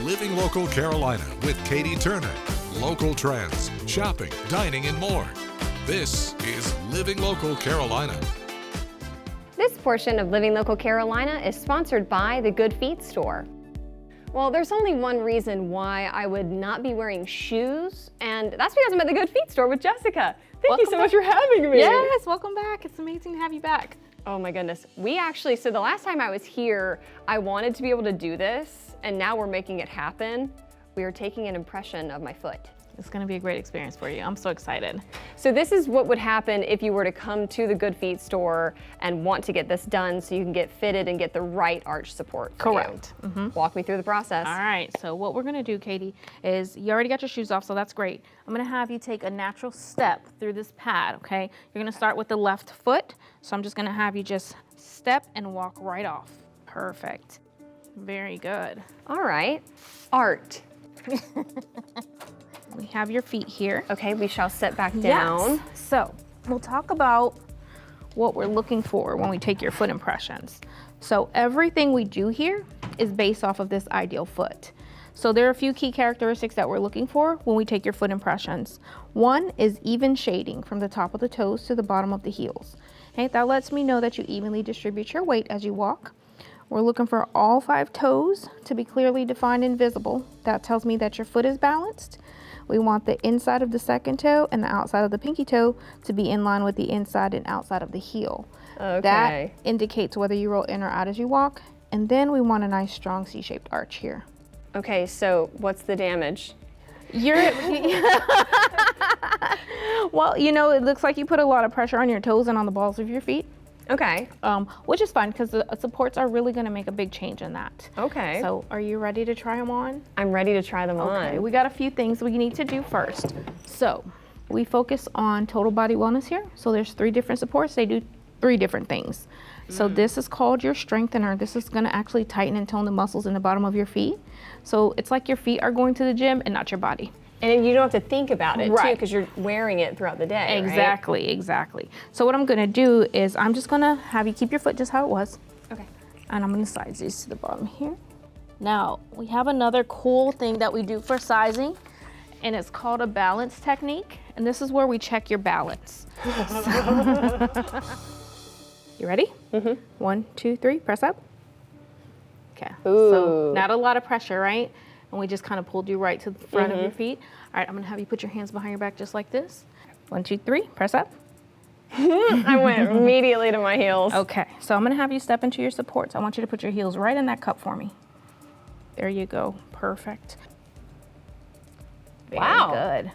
Living Local Carolina with Katie Turner. Local trends, shopping, dining, and more. This is Living Local Carolina. This portion of Living Local Carolina is sponsored by the Good Feet store. Well, there's only one reason why I would not be wearing shoes, and that's because I'm at the Good Feet store with Jessica. Thank you so much for having me. Yes, welcome back. It's amazing to have you back. Oh my goodness. So the last time I was here, I wanted to be able to do this, and now we're making it happen. We are taking an impression of my foot. It's going to be a great experience for you. I'm so excited. So this is what would happen if you were to come to the Good Feet store and want to get this done so you can get fitted and get the right arch support for Correct. you. Walk me through the process. All right, so what we're going to do, Katie, is you already got your shoes off, so that's great. I'm going to have you take a natural step through this pad, okay? You're going to start with the left foot, so I'm just going to have you just step and walk right off. Perfect. Very good. All right. Art. We have your feet here. Okay, we shall sit back down. Yes. So we'll talk about what we're looking for when we take your foot impressions. So everything we do here is based off of this ideal foot. So there are a few key characteristics that we're looking for when we take your foot impressions. One is even shading from the top of the toes to the bottom of the heels. Okay, that lets me know that you evenly distribute your weight as you walk. We're looking for all 5 toes to be clearly defined and visible. That tells me that your foot is balanced. We want the inside of the second toe and the outside of the pinky toe to be in line with the inside and outside of the heel. Okay. That indicates whether you roll in or out as you walk. And then we want a nice strong C-shaped arch here. Okay, so what's the damage? Well, you know, it looks like you put a lot of pressure on your toes and on the balls of your feet. Okay. Which is fine because the supports are really going to make a big change in that. Okay. So are you ready to try them on? I'm ready to try them Okay, on. we got a few things we need to do first. So we focus on total body wellness here. So there's 3 different supports. They do 3 different things. So this is called your strengthener. This is going to actually tighten and tone the muscles in the bottom of your feet. So it's like your feet are going to the gym and not your body. And you don't have to think about it too, Right. because you're wearing it throughout the day. Exactly, exactly. So what I'm going to do is I'm just going to have you keep your foot just how it was. Okay. And I'm going to size these to the bottom here. Now, we have another cool thing that we do for sizing, and it's called a balance technique. And this is where we check your balance. You ready? 1, 2, 3, press up. Okay. So not a lot of pressure, right? And we just kind of pulled you right to the front of your feet. All right, I'm going to have you put your hands behind your back just like this. 1, 2, 3, press up. I went immediately to my heels. Okay, so I'm going to have you step into your supports. I want you to put your heels right in that cup for me. There you go. Perfect. Very Wow. good.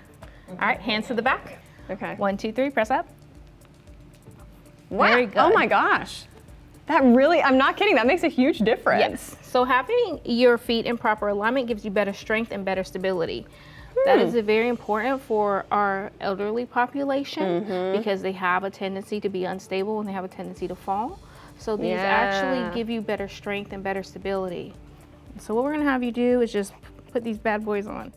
All right, hands to the back. Okay. 1, 2, 3, press up. Wow. Very good. Oh my gosh. That really, I'm not kidding, that makes a huge difference. Yes. So having your feet in proper alignment gives you better strength and better stability. That is very important for our elderly population because they have a tendency to be unstable and they have a tendency to fall. So these actually give you better strength and better stability. So what we're going to have you do is just put these bad boys on.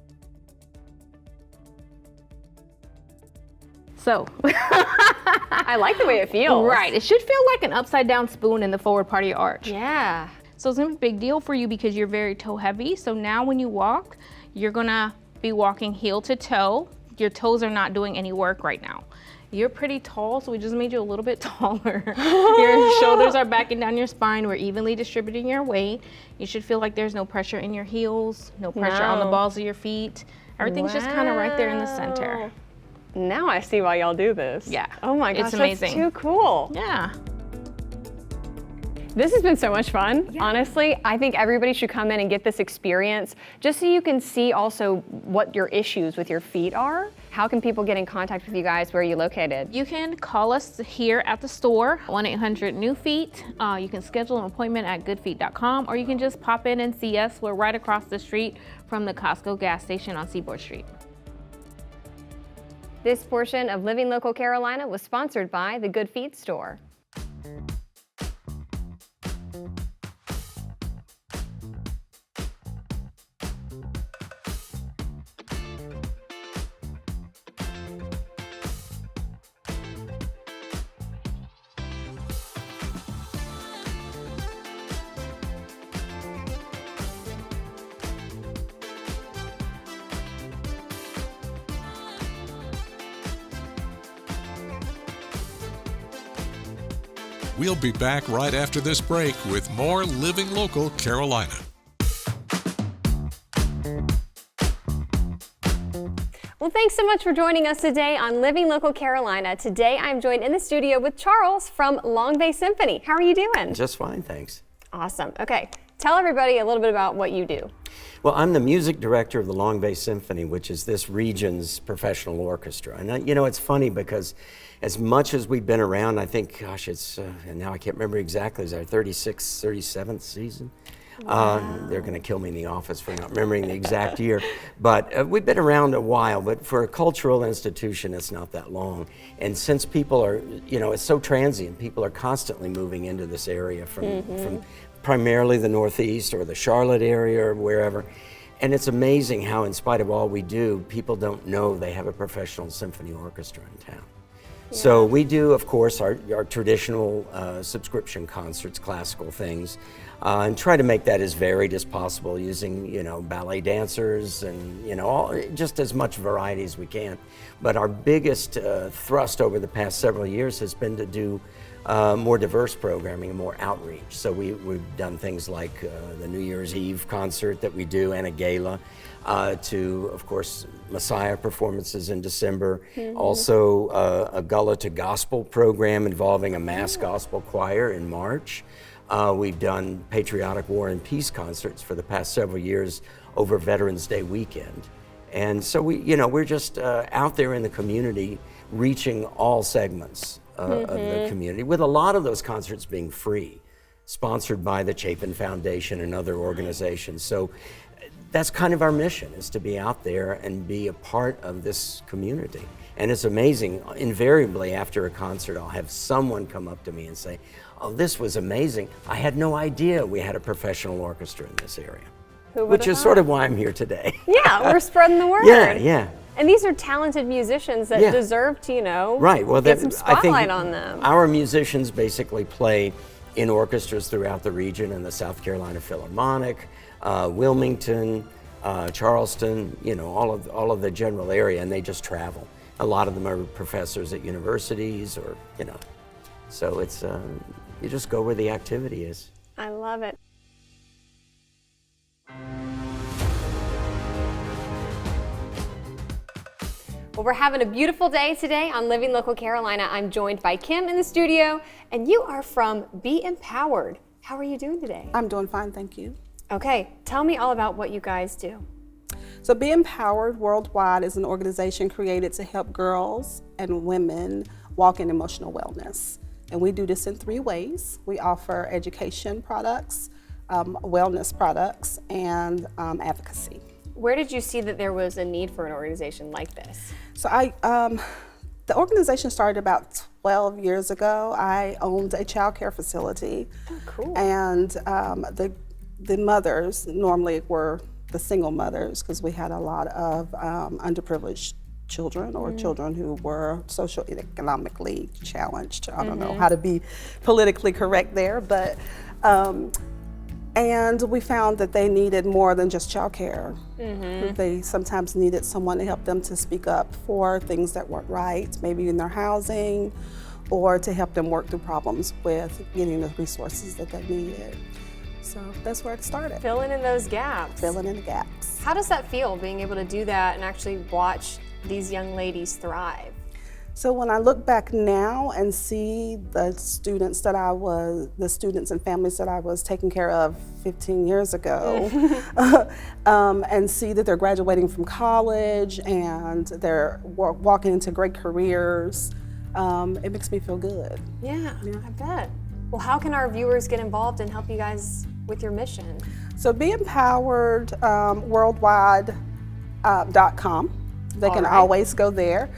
So I like the way it feels. right, it should feel like an upside down spoon in the forward part of your arch. Yeah. So it's gonna be a big deal for you because you're very toe heavy. So now when you walk, you're gonna be walking heel to toe. Your toes are not doing any work right now. You're pretty tall, so we just made you a little bit taller. Your shoulders are backing down your spine. We're evenly distributing your weight. You should feel like there's no pressure in your heels, no pressure on the balls of your feet. Everything's just kind of right there in the center. Now I see why y'all do this. Yeah. Oh my gosh, It's amazing. that's too cool. Yeah. This has been so much fun. Honestly, I think everybody should come in and get this experience just so you can see also what your issues with your feet are. How can people get in contact with you guys? Where are you located? You can call us here at the store, 1-800-NEW-FEET. You can schedule an appointment at goodfeet.com, or you can just pop in and see us. We're right across the street from the Costco gas station on Seaboard Street. This portion of Living Local Carolina was sponsored by the Good Feet store. We'll be back right after this break with more Living Local Carolina. Well, thanks so much for joining us today on Living Local Carolina. Today I'm joined in the studio with Charles from Long Bay Symphony. How are you doing? Just fine, thanks. Awesome. Okay, tell everybody a little bit about what you do. Well, I'm the music director of the Long Bay Symphony, which is this region's professional orchestra. And you know, it's funny because as much as we've been around, I think, gosh, it's, and now I can't remember exactly, it's our 36th, 37th season. Wow. They're going to kill me in the office for not remembering the exact year. But we've been around a while, but for a cultural institution, it's not that long. And since people are, you know, it's so transient, people are constantly moving into this area from primarily the Northeast or the Charlotte area or wherever. And it's amazing how, in spite of all we do, people don't know they have a professional symphony orchestra in town. Yeah. So we do, of course, our traditional subscription concerts, classical things, and try to make that as varied as possible using, you know, ballet dancers and, you know, just as much variety as we can. But our biggest thrust over the past several years has been to do more diverse programming and more outreach. So we've done things like the New Year's Eve concert that we do and a gala, to, of course, Messiah performances in December. Also a Gullah to Gospel program involving a mass gospel choir in March. We've done patriotic war and peace concerts for the past several years over Veterans Day weekend. And so we're just out there in the community reaching all segments of the community, with a lot of those concerts being free, sponsored by the Chapin Foundation and other organizations. So that's kind of our mission, is to be out there and be a part of this community. And it's amazing, invariably after a concert, I'll have someone come up to me and say, "Oh, this was amazing. I had no idea we had a professional orchestra in this area." Which is sort of why I'm here today. Yeah, we're spreading the word. Yeah. And these are talented musicians that deserve to, you know, get some spotlight on them. Our musicians basically play in orchestras throughout the region, in the South Carolina Philharmonic, Wilmington, Charleston, you know, all of the general area, and they just travel. A lot of them are professors at universities, or, you know, so it's, you just go where the activity is. I love it. Well, we're having a beautiful day today on Living Local Carolina. I'm joined by Kim in the studio, and you are from Be Empowered. How are you doing today? I'm doing fine, thank you. Okay, tell me all about what you guys do. So Be Empowered Worldwide is an organization created to help girls and women walk in emotional wellness. And we do this in 3 ways. We offer education products, wellness products, and advocacy. Where did you see that there was a need for an organization like this? So the organization started about 12 years ago. I owned a child care facility. Oh, cool. And the mothers normally were the single mothers, because we had a lot of underprivileged children, or children who were socioeconomically challenged. I don't know how to be politically correct there, but and we found that they needed more than just child care. They sometimes needed someone to help them to speak up for things that weren't right, maybe in their housing, or to help them work through problems with getting the resources that they needed. So that's where it started. Filling in those gaps. Filling in the gaps. How does that feel, being able to do that and actually watch these young ladies thrive? So when I look back now and see the students and families that I was taking care of 15 years ago, and see that they're graduating from college and they're walking into great careers, it makes me feel good. Yeah, I bet. Well, how can our viewers get involved and help you guys with your mission? So Be Empowered worldwide.com. They can always go there.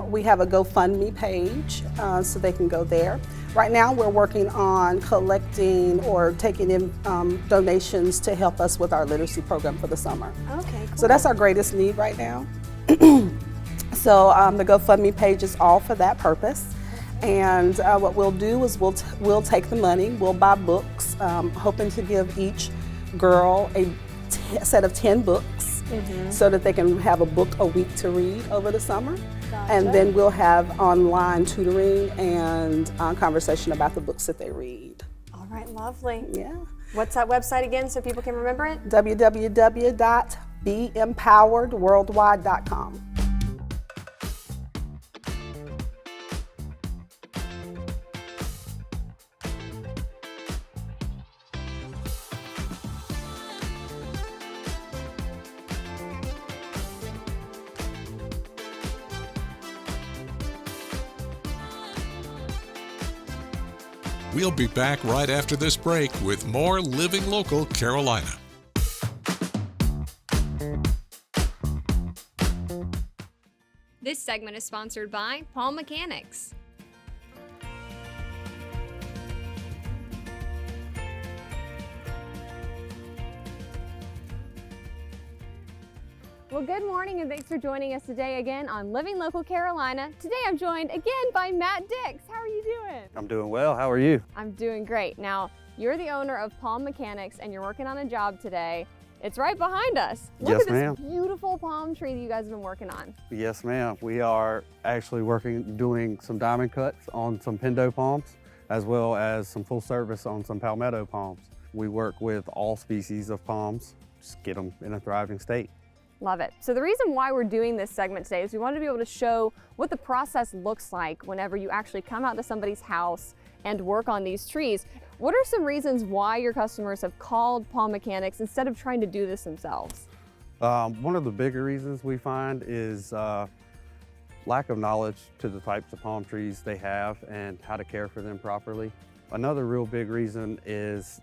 We have a GoFundMe page, so they can go there. Right now we're working on collecting or taking in donations to help us with our literacy program for the summer. Okay, cool. So that's our greatest need right now. So the GoFundMe page is all for that purpose. And what we'll do is we'll take the money, we'll buy books, hoping to give each girl a set of 10 books, so that they can have a book a week to read over the summer. And then we'll have online tutoring and conversation about the books that they read. All right, lovely. Yeah. What's that website again so people can remember it? www.beempoweredworldwide.com. We'll be back right after this break with more Living Local Carolina. This segment is sponsored by Palm Mechanics. Well, good morning and thanks for joining us today again on Living Local Carolina. Today I'm joined again by Matt Dix. How are you doing? I'm doing well. How are you? I'm doing great. Now, you're the owner of Palm Mechanics and you're working on a job today. It's right behind us. Look Yes, at this ma'am. beautiful palm tree that you guys have been working on. Yes, ma'am. We are actually doing some diamond cuts on some Pendo palms, as well as some full service on some Palmetto palms. We work with all species of palms, just get them in a thriving state. Love it. So the reason why we're doing this segment today is we want to be able to show what the process looks like whenever you actually come out to somebody's house and work on these trees. What are some reasons why your customers have called Palm Mechanics instead of trying to do this themselves? One of the bigger reasons we find is lack of knowledge to the types of palm trees they have and how to care for them properly. Another real big reason is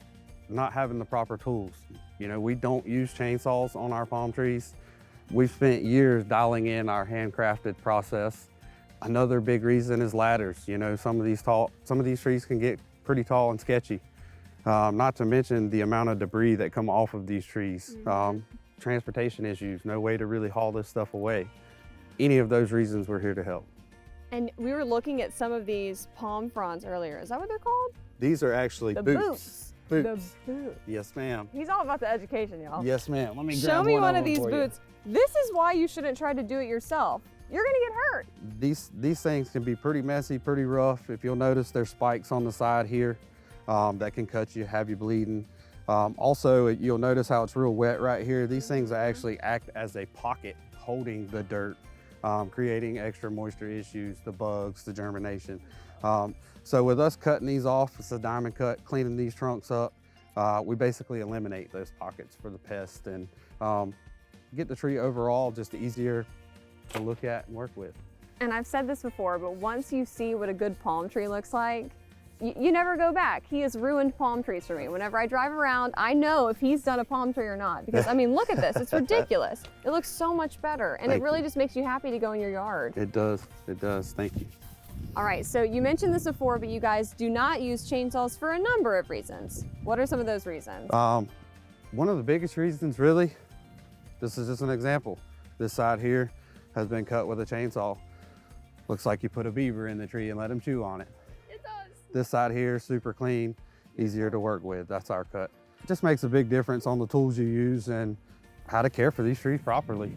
not having the proper tools. You know, we don't use chainsaws on our palm trees. We've spent years dialing in our handcrafted process. Another big reason is ladders. You know, some of these trees can get pretty tall and sketchy. Not to mention the amount of debris that come off of these trees. Transportation issues, no way to really haul this stuff away. Any of those reasons, we're here to help. And we were looking at some of these palm fronds earlier. Is that what they're called? These are actually The boots. Boots. The boots. Yes, ma'am. He's all about the education, y'all. Yes, ma'am. Let me grab Show me one of them these for you. boots. This is why you shouldn't try to do it yourself. You're gonna get hurt. These things can be pretty messy, pretty rough. If you'll notice, there's spikes on the side here that can cut you, have you bleeding. Also, you'll notice how it's real wet right here. These things actually act as a pocket holding the dirt, creating extra moisture issues, the bugs, the germination. So with us cutting these off, it's a diamond cut, cleaning these trunks up, we basically eliminate those pockets for the pest and get the tree overall just easier to look at and work with. And I've said this before, but once you see what a good palm tree looks like, you never go back. He has ruined palm trees for me. Whenever I drive around, I know if he's done a palm tree or not. Because, I mean, look at this. It's ridiculous. It looks so much better. And it really just makes you happy to go in your yard. It does. It does. Thank you. All right, so you mentioned this before, but you guys do not use chainsaws for a number of reasons. What are some of those reasons? One of the biggest reasons, really, this is just an example. This side here has been cut with a chainsaw. Looks like you put a beaver in the tree and let him chew on it. It does. This side here, super clean, easier to work with. That's our cut. It just makes a big difference on the tools you use and how to care for these trees properly.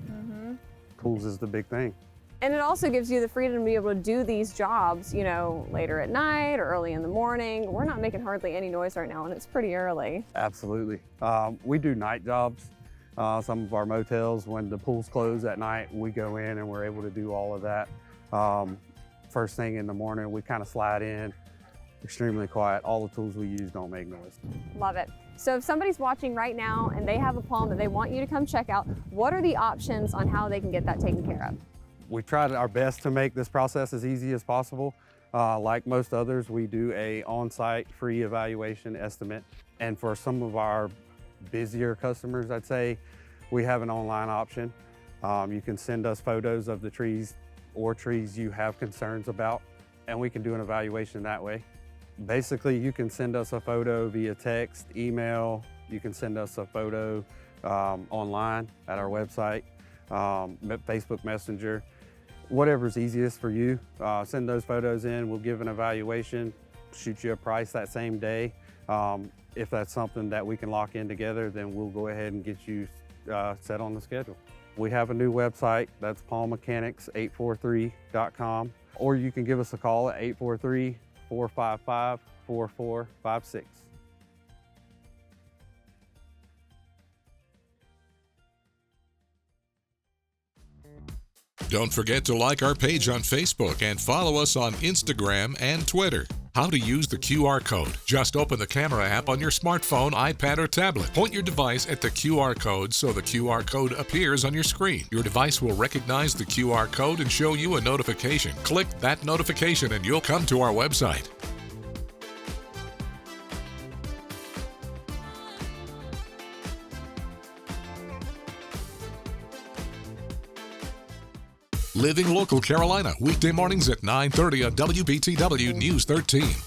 Tools is the big thing. And it also gives you the freedom to be able to do these jobs, you know, later at night or early in the morning. We're not making hardly any noise right now, and it's pretty early. Absolutely. We do night jobs. Some of our motels, when the pools close at night, we go in and we're able to do all of that. First thing in the morning, we kind of slide in, extremely quiet. All the tools we use don't make noise. Love it. So if somebody's watching right now and they have a palm that they want you to come check out, what are the options on how they can get that taken care of? We tried our best to make this process as easy as possible. Like most others, we do a on-site free evaluation estimate. And for some of our busier customers, I'd say, we have an online option. You can send us photos of the trees or trees you have concerns about, and we can do an evaluation that way. Basically, you can send us a photo via text, email. You can send us a photo online at our website, Facebook Messenger. Whatever's easiest for you, send those photos in. We'll give an evaluation, shoot you a price that same day. If that's something that we can lock in together, then we'll go ahead and get you set on the schedule. We have a new website, that's paulmechanics843.com, or you can give us a call at 843-455-4456. Don't forget to like our page on Facebook and follow us on Instagram and Twitter. How to use the QR code. Just open the camera app on your smartphone, iPad, or tablet. Point your device at the QR code so the QR code appears on your screen. Your device will recognize the QR code and show you a notification. Click that notification and you'll come to our website. Living Local Carolina, weekday mornings at 9:30 on WBTW News 13.